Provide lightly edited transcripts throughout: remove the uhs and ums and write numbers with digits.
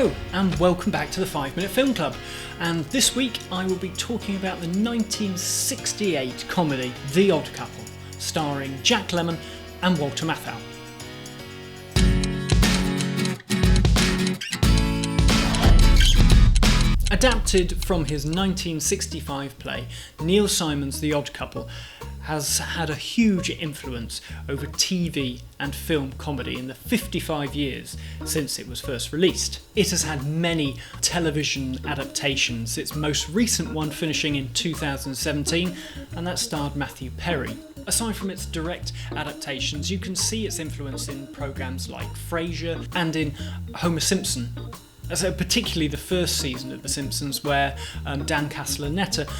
Hello and welcome back to the 5 Minute Film Club, and this week I will be talking about the 1968 comedy The Odd Couple, starring Jack Lemmon and Walter Matthau. Adapted from his 1965 play, Neil Simon's The Odd Couple has had a huge influence over TV and film comedy in the 55 years since it was first released. It has had many television adaptations, its most recent one finishing in 2017, and that starred Matthew Perry. Aside from its direct adaptations, you can see its influence in programmes like Frasier and in Homer Simpson. So particularly the first season of The Simpsons, where Dan Castellaneta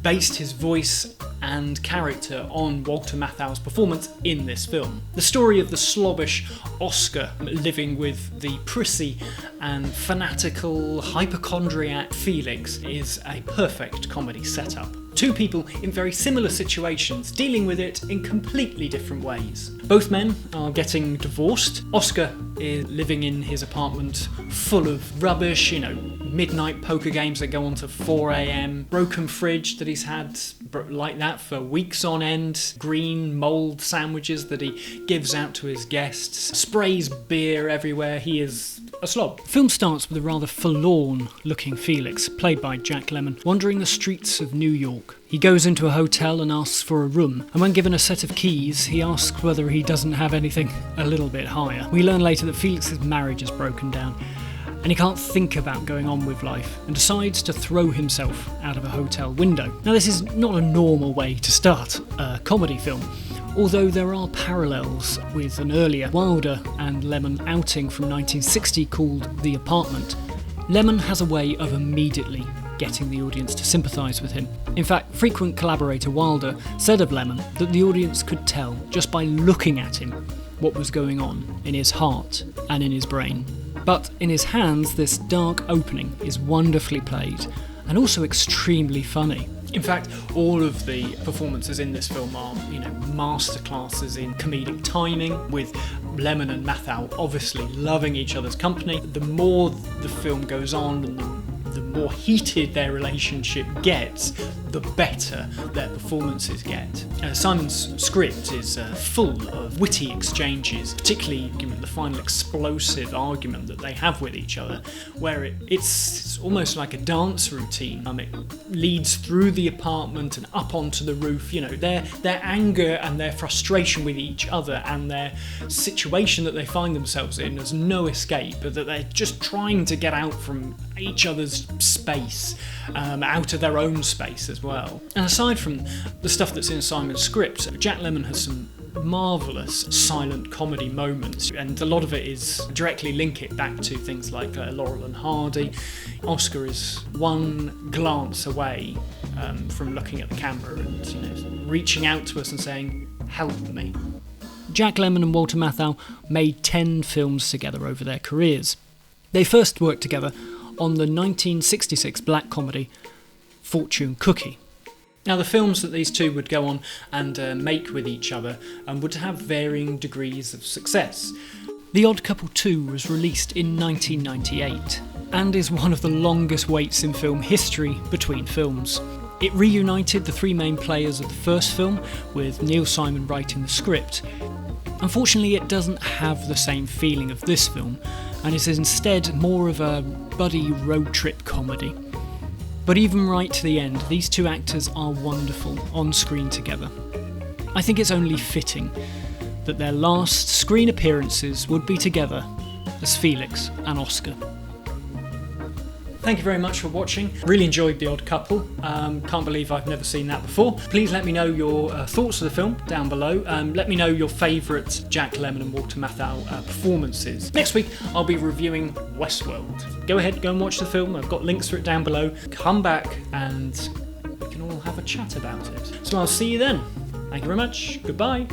based his voice and character on Walter Matthau's performance in this film. The story of the slobbish Oscar living with the prissy and fanatical hypochondriac Felix is a perfect comedy setup. Two people in very similar situations, dealing with it in completely different ways. Both men are getting divorced. Oscar is living in his apartment full of rubbish, midnight poker games that go on to 4 a.m, broken fridge that he's had like that for weeks on end, green mould sandwiches that he gives out to his guests, sprays beer everywhere. He is a slob. The film starts with a rather forlorn looking Felix, played by Jack Lemmon, wandering the streets of New York. He goes into a hotel and asks for a room, and when given a set of keys, he asks whether he doesn't have anything a little bit higher. We learn later that Felix's marriage has broken down, and he can't think about going on with life, and decides to throw himself out of a hotel window. Now, this is not a normal way to start a comedy film, although there are parallels with an earlier Wilder and Lemmon outing from 1960 called The Apartment. Lemmon has a way of immediately getting the audience to sympathise with him. In fact, frequent collaborator Wilder said of Lemmon that the audience could tell just by looking at him what was going on in his heart and in his brain. But in his hands, this dark opening is wonderfully played and also extremely funny. In fact, all of the performances in this film are, masterclasses in comedic timing, with Lemmon and Matthau obviously loving each other's company. The more the film goes on and the more heated their relationship gets, the better their performances get. Simon's script is full of witty exchanges, particularly given the final explosive argument that they have with each other, where it's almost like a dance routine. It leads through the apartment and up onto the roof. Their anger and their frustration with each other and their situation that they find themselves in, there's no escape, but that they're just trying to get out from each other's space, out of their own space as well. And aside from the stuff that's in Simon's script, Jack Lemmon has some marvellous silent comedy moments, and a lot of it is directly link it back to things like Laurel and Hardy. Oscar is one glance away from looking at the camera and reaching out to us and saying, "Help me." Jack Lemmon and Walter Matthau made 10 films together over their careers. They first worked together on the 1966 black comedy Fortune Cookie. Now, the films that these two would go on and make with each other would have varying degrees of success. The Odd Couple 2 was released in 1998 and is one of the longest waits in film history between films. It reunited the three main players of the first film, with Neil Simon writing the script. Unfortunately, it doesn't have the same feeling of this film, and is instead more of a buddy road trip comedy. But even right to the end, these two actors are wonderful on screen together. I think it's only fitting that their last screen appearances would be together as Felix and Oscar. Thank you very much for watching. Really enjoyed The Odd Couple. Can't believe I've never seen that before. Please let me know your thoughts of the film down below. Let me know your favourite Jack Lemmon and Walter Matthau performances. Next week I'll be reviewing Westworld. Go ahead, go and watch the film. I've got links for it down below. Come back and we can all have a chat about it. So I'll see you then. Thank you very much. Goodbye.